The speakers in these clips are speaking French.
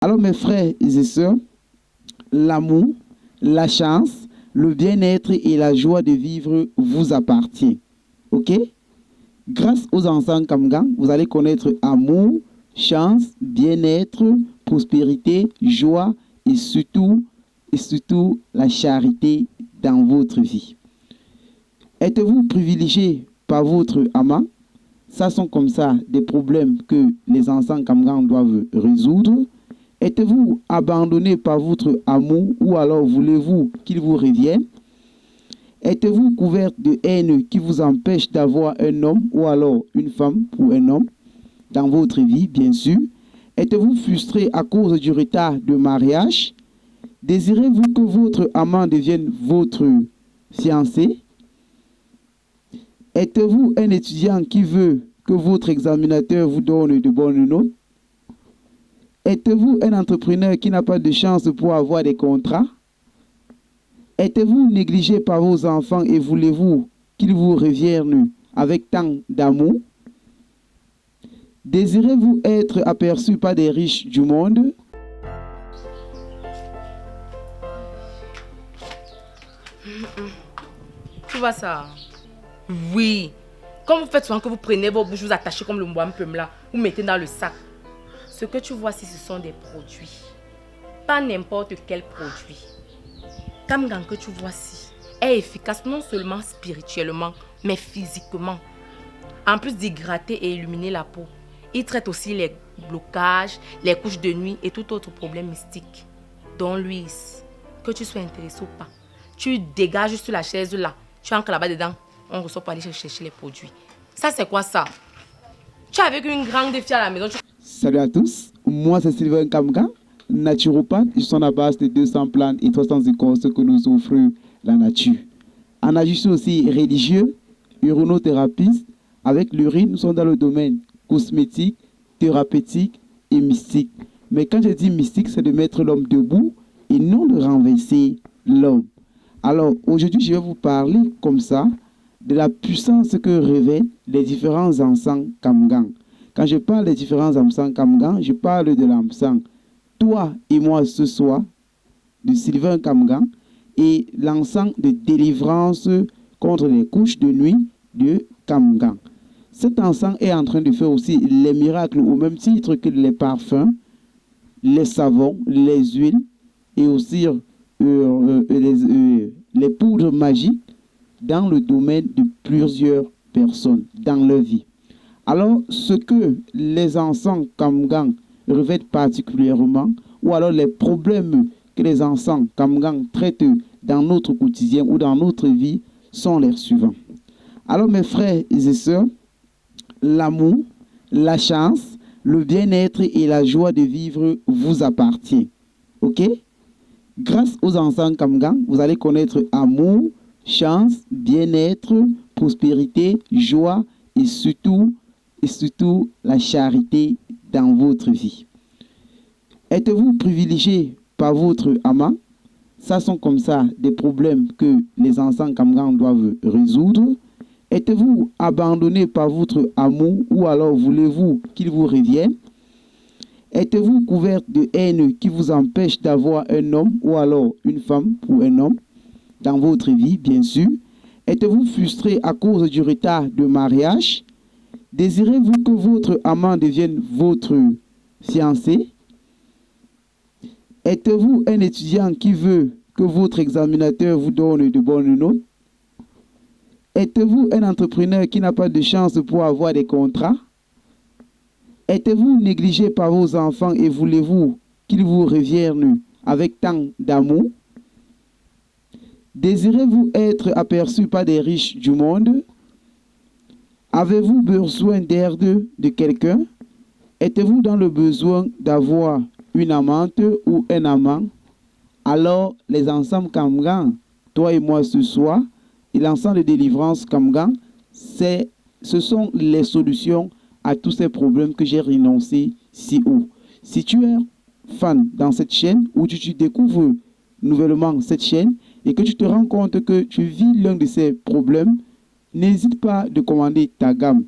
Alors mes frères et sœurs, l'amour, la chance, le bien-être et la joie de vivre vous appartient. Ok? Grâce aux enfants Kamgan, vous allez connaître amour, chance, bien-être, prospérité, joie et surtout la charité dans votre vie. Êtes-vous privilégié par votre amant? Ça sont comme ça des problèmes que les enfants Kamgan doivent résoudre. Êtes-vous abandonné par votre amour ou alors voulez-vous qu'il vous revienne? Êtes-vous couvert de haine qui vous empêche d'avoir un homme ou alors une femme pour un homme dans votre vie, bien sûr? Êtes-vous frustré à cause du retard de mariage? Désirez-vous que votre amant devienne votre fiancé? Êtes-vous un étudiant qui veut que votre examinateur vous donne de bonnes notes? Êtes-vous un entrepreneur qui n'a pas de chance pour avoir des contrats? Êtes-vous négligé par vos enfants et voulez-vous qu'ils vous reviennent avec tant d'amour? Désirez-vous être aperçu par des riches du monde? Tu vois ça? Oui. Comme vous faites souvent que vous prenez vos bouches, vous attachez comme le wampum là, vous mettez dans le sac. Ce que tu vois ici, ce sont des produits. Pas n'importe quel produit. Kamgan que tu vois ici est efficace non seulement spirituellement, mais physiquement. En plus d'hydrater et illuminer la peau, il traite aussi les blocages, les couches de nuit et tout autre problème mystique. Donc Louis, que tu sois intéressé ou pas, tu dégages sur la chaise là, tu entres là-bas dedans, on ressort pour aller chercher les produits. Ça c'est quoi ça? Tu es avec une grande fille à la maison. Salut à tous, moi c'est Sylvain Kamgan, naturopathe. Je suis à base de 200 plantes et 300 écorces que nous offre la nature. En agissant aussi religieux, urinothérapeute, avec l'urine, nous sommes dans le domaine cosmétique, thérapeutique et mystique. Mais quand je dis mystique, c'est de mettre l'homme debout et non de renverser l'homme. Alors aujourd'hui, je vais vous parler comme ça de la puissance que révèlent les différents encens Kamgan. Quand je parle des différents encens Kamgan, je parle de l'encens Toi et moi ce soir, de Sylvain Kamgan, et l'encens de délivrance contre les couches de nuit de Kamgan. Cet encens est en train de faire aussi les miracles au même titre que les parfums, les savons, les huiles et aussi les poudres magiques dans le domaine de plusieurs personnes dans leur vie. Alors, ce que les encens Kamgan revêtent particulièrement, ou alors les problèmes que les encens Kamgan traitent dans notre quotidien ou dans notre vie, sont les suivants. Alors, mes frères et sœurs, l'amour, la chance, le bien-être et la joie de vivre vous appartient. Ok? Grâce aux encens Kamgan, vous allez connaître amour, chance, bien-être, prospérité, joie et surtout la charité dans votre vie. Êtes-vous privilégié par votre amant? Ça sont comme ça des problèmes que les encens Kamgan doivent résoudre. Êtes-vous abandonné par votre amour ou alors voulez-vous qu'il vous revienne? Êtes-vous couvert de haine qui vous empêche d'avoir un homme ou alors une femme pour un homme dans votre vie, bien sûr? Êtes-vous frustré à cause du retard de mariage? Désirez-vous que votre amant devienne votre fiancé? Êtes-vous un étudiant qui veut que votre examinateur vous donne de bonnes notes? Êtes-vous un entrepreneur qui n'a pas de chance pour avoir des contrats? Êtes-vous négligé par vos enfants et voulez-vous qu'ils vous reviennent avec tant d'amour? Désirez-vous être aperçu par des riches du monde? Avez-vous besoin d'aide de quelqu'un? Êtes-vous dans le besoin d'avoir une amante ou un amant? Alors, les ensembles Kamgan, toi et moi ce soir, et l'ensemble de délivrance Kamgan, ce sont les solutions à tous ces problèmes que j'ai renoncés si haut. Si tu es fan dans cette chaîne ou tu découvres nouvellement cette chaîne et que tu te rends compte que tu vis l'un de ces problèmes, n'hésite pas de commander ta gamme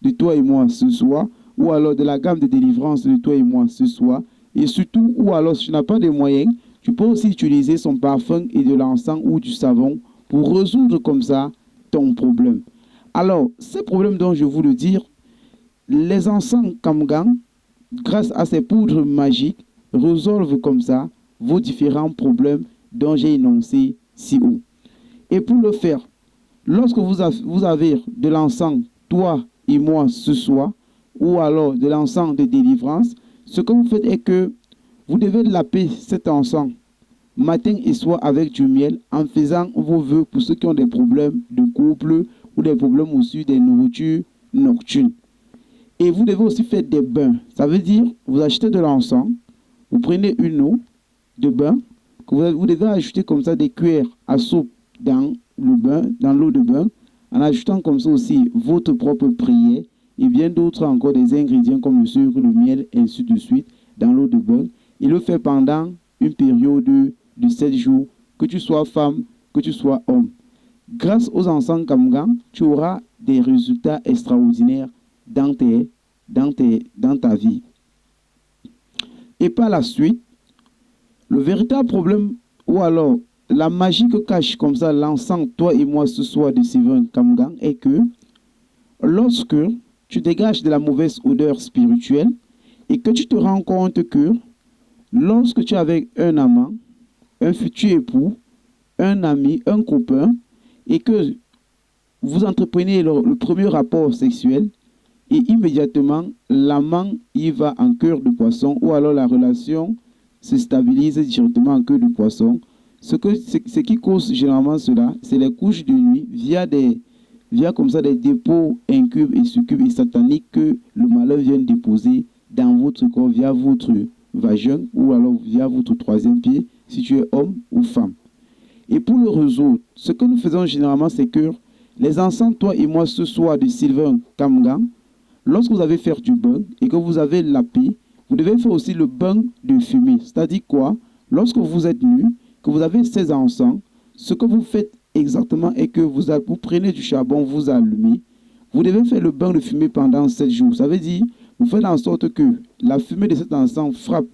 de toi et moi ce soir ou alors de la gamme de délivrance de toi et moi ce soir Et surtout, ou alors si tu n'as pas de moyens, tu peux aussi utiliser son parfum et de l'encens ou du savon pour résoudre comme ça ton problème. Alors, ces problèmes dont je vous le dire, les encens Kamgang, grâce à ces poudres magiques, résolvent comme ça vos différents problèmes dont j'ai énoncé si haut. Et pour le faire, lorsque vous avez de l'encens, toi et moi ce soir, ou alors de l'encens de délivrance, ce que vous faites est que vous devez laper cet encens matin et soir avec du miel en faisant vos vœux pour ceux qui ont des problèmes de couple ou des problèmes aussi des nourritures nocturnes. Et vous devez aussi faire des bains. Ça veut dire, vous achetez de l'encens, vous prenez une eau de bain, que vous devez ajouter comme ça des cuillères à soupe dans le bain, dans l'eau de bain, en ajoutant comme ça aussi votre propre prière et bien d'autres encore des ingrédients comme le sucre, le miel, et ainsi de suite, dans l'eau de bain. Et le fait pendant une période de 7 jours, que tu sois femme, que tu sois homme. Grâce aux encens Kamgang, tu auras des résultats extraordinaires dans ta vie. Et par la suite, le véritable problème, ou alors la magie que cache comme ça l'encens, toi et moi ce soir de Sylvain Kamgang, est que lorsque tu dégages de la mauvaise odeur spirituelle et que tu te rends compte que lorsque tu es avec un amant, un futur époux, un ami, un copain, et que vous entreprenez le premier rapport sexuel, et immédiatement, l'amant y va en cœur de poisson, ou alors la relation se stabilise directement en cœur de poisson. Ce qui cause généralement cela, c'est les couches de nuit via comme ça des dépôts incubes et succubes et sataniques que le malheur vient déposer dans votre corps via votre vagin ou alors via votre troisième pied, si tu es homme ou femme. Et pour le réseau, ce que nous faisons généralement, c'est que les encens, toi et moi, ce soir de Sylvain Kamgang, lorsque vous avez fait du bain et que vous avez lapé, vous devez faire aussi le bain de fumée. C'est-à-dire quoi? Lorsque vous êtes nu, que vous avez ces encens, ce que vous faites exactement est que vous prenez du charbon, vous allumez. Vous devez faire le bain de fumée pendant 7 jours. Ça veut dire, vous faites en sorte que la fumée de cet encens frappe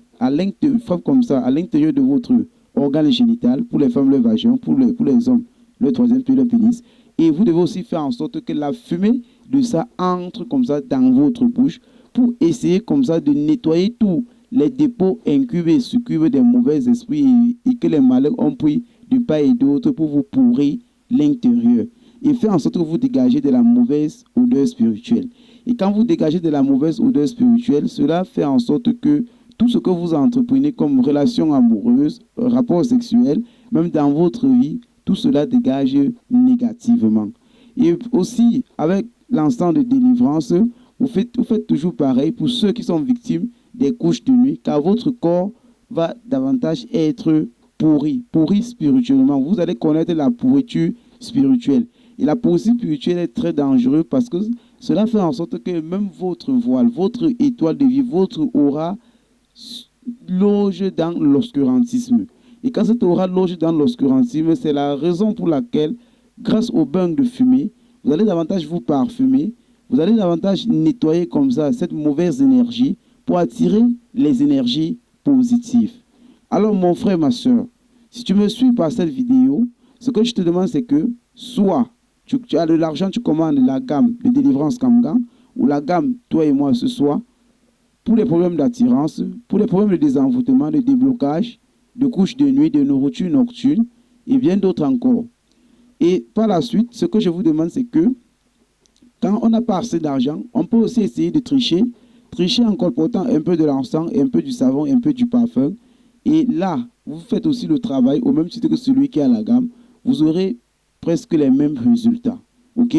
comme ça à l'intérieur de votre organe génital, pour les femmes le vagin, pour les hommes le troisième pied, le pénis. Et vous devez aussi faire en sorte que la fumée de ça entre comme ça dans votre bouche pour essayer comme ça de nettoyer tous les dépôts incubes et succubes des mauvais esprits et que les malheurs ont pris de part et d'autre pour vous pourrir l'intérieur. Et faire en sorte que vous dégagez de la mauvaise odeur spirituelle. Et quand vous dégagez de la mauvaise odeur spirituelle, cela fait en sorte que tout ce que vous entreprenez comme relation amoureuse, rapport sexuel, même dans votre vie, tout cela dégage négativement. Et aussi, avec l'encens de délivrance, vous faites toujours pareil pour ceux qui sont victimes des couches de nuit, car votre corps va davantage être pourri spirituellement. Vous allez connaître la pourriture spirituelle. Et la pourriture spirituelle est très dangereuse parce que cela fait en sorte que même votre voile, votre étoile de vie, votre aura loge dans l'obscurantisme. Et quand cette aura loge dans l'obscurantisme, c'est la raison pour laquelle, grâce au bain de fumée, vous allez davantage vous parfumer, vous allez davantage nettoyer comme ça cette mauvaise énergie pour attirer les énergies positives. Alors mon frère, ma soeur, si tu me suis par cette vidéo, ce que je te demande c'est que soit tu as de l'argent, tu commandes la gamme de délivrance Kamgang ou la gamme toi et moi ce soir pour les problèmes d'attirance, pour les problèmes de désenvoûtement, de déblocage, de couches de nuit, de nourriture nocturne et bien d'autres encore. Et par la suite, ce que je vous demande, c'est que quand on n'a pas assez d'argent, on peut aussi essayer de tricher. Tricher en colportant un peu de l'encens, un peu du savon, un peu du parfum. Et là, vous faites aussi le travail au même titre que celui qui a la gamme. Vous aurez presque les mêmes résultats. OK?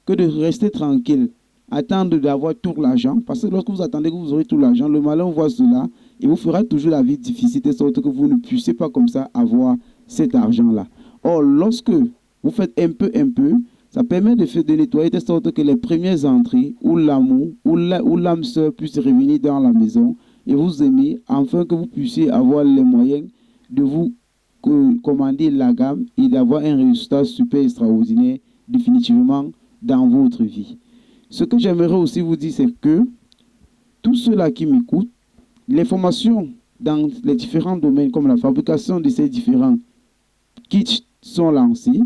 Que de rester tranquille, attendre d'avoir tout l'argent. Parce que lorsque vous attendez que vous aurez tout l'argent, le malin voit cela et vous fera toujours la vie difficile de sorte que vous ne puissiez pas comme ça avoir cet argent-là. Or, lorsque vous faites un peu, ça permet de nettoyer de sorte que les premières entrées, ou l'amour, ou l'âme sœur puisse revenir dans la maison et vous aimer, afin que vous puissiez avoir les moyens de vous commander la gamme et d'avoir un résultat super extraordinaire définitivement dans votre vie. Ce que j'aimerais aussi vous dire, c'est que tous ceux-là qui m'écoutent, les formations dans les différents domaines, comme la fabrication de ces différents kits, sont lancées.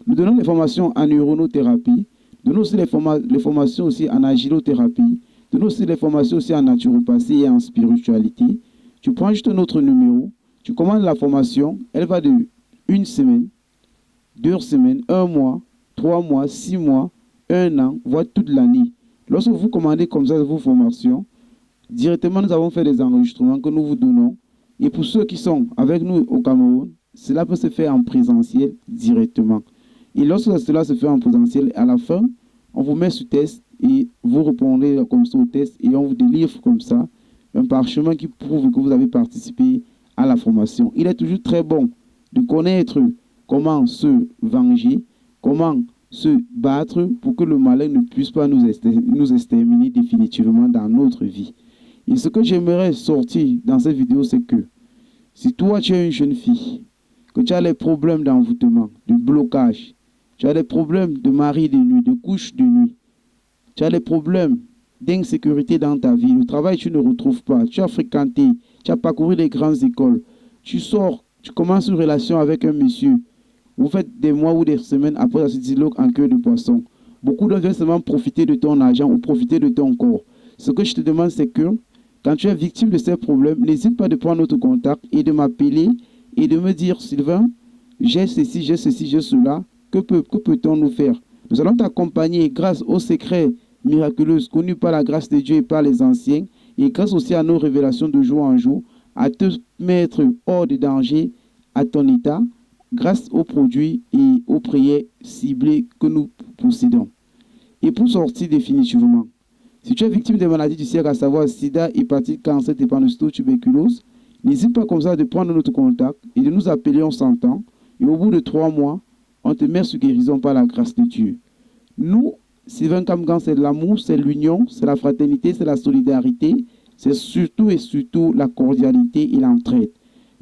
Nous donnons des formations en neuronothérapie, nous donnons aussi les formations aussi en agilothérapie, nous donnons aussi les formations aussi en naturopathie et en spiritualité. Tu prends juste notre numéro, tu commandes la formation, elle va de 1 semaine, 2 semaines, 1 mois, 3 mois, 6 mois, 1 an, voire toute l'année. Lorsque vous commandez comme ça vos formations, directement nous avons fait des enregistrements que nous vous donnons. Et pour ceux qui sont avec nous au Cameroun, cela peut se faire en présentiel directement. Et lorsque cela se fait en présentiel, à la fin, on vous met sous test et vous répondez comme ça au test et on vous délivre comme ça un parchemin qui prouve que vous avez participé à la formation. Il est toujours très bon de connaître comment se venger, comment se battre pour que le malin ne puisse pas nous exterminer définitivement dans notre vie. Et ce que j'aimerais sortir dans cette vidéo, c'est que si toi tu es une jeune fille, que tu as les problèmes d'envoûtement, de blocage, tu as des problèmes de mari de nuit, de couche de nuit, tu as des problèmes d'insécurité dans ta vie, le travail tu ne retrouves pas, tu as fréquenté, tu as parcouru les grandes écoles, tu sors, tu commences une relation avec un monsieur, vous faites des mois ou des semaines après ce dialogue en queue de poisson. Beaucoup d'autres veulent seulement profiter de ton argent ou profiter de ton corps. Ce que je te demande, c'est que quand tu es victime de ces problèmes, n'hésite pas de prendre notre contact et de m'appeler et de me dire, Sylvain, j'ai ceci, j'ai cela, que peut-on nous faire? Nous allons t'accompagner grâce aux secrets miraculeux connus par la grâce de Dieu et par les anciens, et grâce aussi à nos révélations de jour en jour, à te mettre hors de danger à ton état, grâce aux produits et aux prières ciblées que nous possédons. Et pour sortir définitivement, si tu es victime des maladies du siècle, à savoir sida, hépatite, cancer, drépanocytose, tuberculose, n'hésite pas comme ça de prendre notre contact et de nous appeler, on s'entend. Et au bout de 3 mois, on te met sous guérison par la grâce de Dieu. Nous, Sylvain Kamgan, c'est l'amour, c'est l'union, c'est la fraternité, c'est la solidarité, c'est surtout et surtout la cordialité et l'entraide.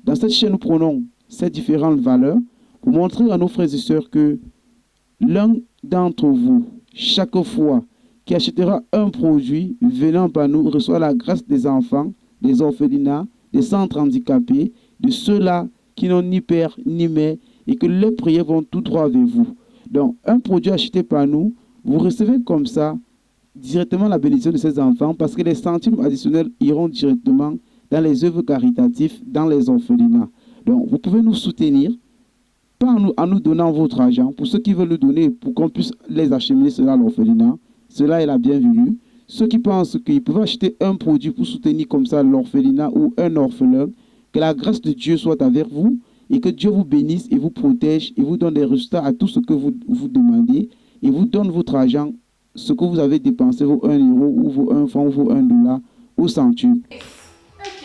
Dans cette chaîne, nous prenons ces différentes valeurs pour montrer à nos frères et sœurs que l'un d'entre vous, chaque fois, qui achètera un produit venant par nous, reçoit la grâce des enfants, des orphelinats, des centres handicapés, de ceux-là qui n'ont ni père ni mère et que leurs prières vont tout droit avec vous. Donc, un produit acheté par nous, vous recevez comme ça directement la bénédiction de ces enfants parce que les centimes additionnels iront directement dans les œuvres caritatives, dans les orphelinats. Donc, vous pouvez nous soutenir, pas en nous donnant votre argent. Pour ceux qui veulent le donner, pour qu'on puisse les acheminer cela à l'orphelinat, cela est la bienvenue. Ceux qui pensent qu'ils peuvent acheter un produit pour soutenir comme ça l'orphelinat ou un orphelin, que la grâce de Dieu soit avec vous et que Dieu vous bénisse et vous protège et vous donne des résultats à tout ce que vous demandez et vous donne votre argent, ce que vous avez dépensé, vos 1 euro ou vos 1 franc ou vos 1 dollar au centuple. Ok,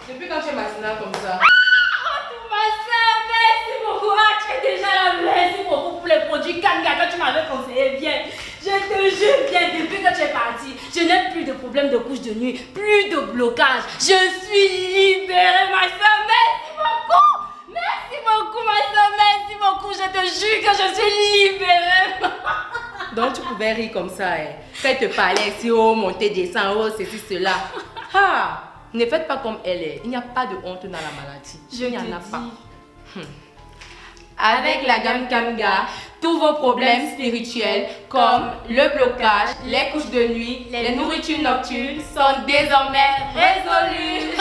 depuis quand tu es matinale comme ça? Merci beaucoup. Ah, tu es déjà là. Merci beaucoup pour les produits Kanga que tu m'avais conseillé. Bien. Je te jure bien, depuis que tu es parti, je n'ai plus de problème de couche de nuit, plus de blocage. Je suis libérée, ma soeur. Merci beaucoup. Merci beaucoup, ma soeur. Merci beaucoup. Je te jure que je suis libérée. Donc tu pouvais rire comme ça, hein. Quand elle te parlait si oh, monter, descendre, oh, ceci, cela. Ah, ne faites pas comme elle est. Il n'y a pas de honte dans la maladie. Il n'y en a pas. Avec la gamme Kamga, tous vos problèmes spirituels comme le blocage, les couches de nuit, les nourritures nocturnes sont désormais résolus.